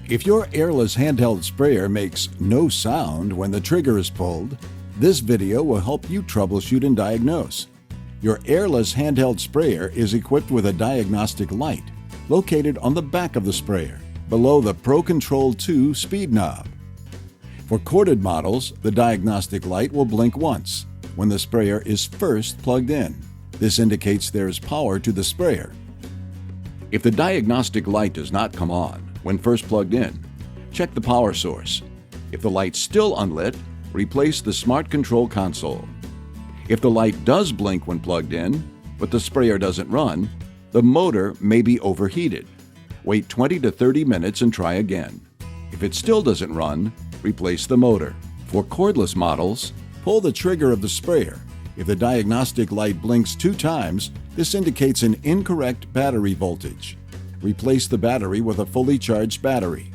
If your airless handheld sprayer makes no sound when the trigger is pulled, this video will help you troubleshoot and diagnose. Your airless handheld sprayer is equipped with a diagnostic light located on the back of the sprayer, below the Pro Control 2 speed knob. For corded models, the diagnostic light will blink once when the sprayer is first plugged in. This indicates there is power to the sprayer. If the diagnostic light does not come on when first plugged in, check the power source. If the light's still unlit, replace the smart control console. If the light does blink when plugged in, but the sprayer doesn't run, the motor may be overheated. Wait 20 to 30 minutes and try again. If it still doesn't run, replace the motor. For cordless models, pull the trigger of the sprayer. If the diagnostic light blinks 2 times, this indicates an incorrect battery voltage. Replace the battery with a fully charged battery.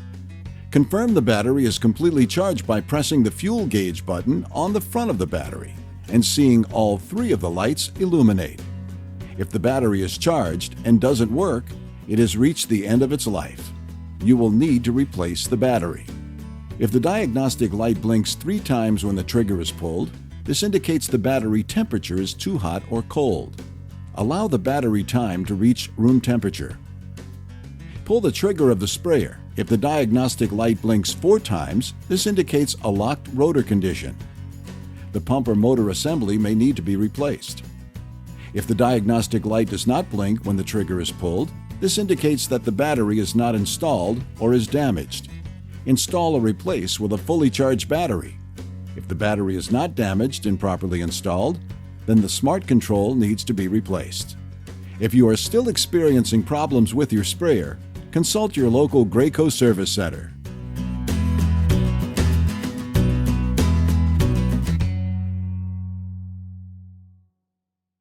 Confirm the battery is completely charged by pressing the fuel gauge button on the front of the battery and seeing all 3 of the lights illuminate. If the battery is charged and doesn't work, it has reached the end of its life. You will need to replace the battery. If the diagnostic light blinks 3 times when the trigger is pulled, this indicates the battery temperature is too hot or cold. Allow the battery time to reach room temperature. Pull the trigger of the sprayer. If the diagnostic light blinks 4 times, this indicates a locked rotor condition. The pump or motor assembly may need to be replaced. If the diagnostic light does not blink when the trigger is pulled, this indicates that the battery is not installed or is damaged. Install or replace with a fully charged battery. If the battery is not damaged and properly installed, then the smart control needs to be replaced. If you are still experiencing problems with your sprayer, consult your local Graco service center.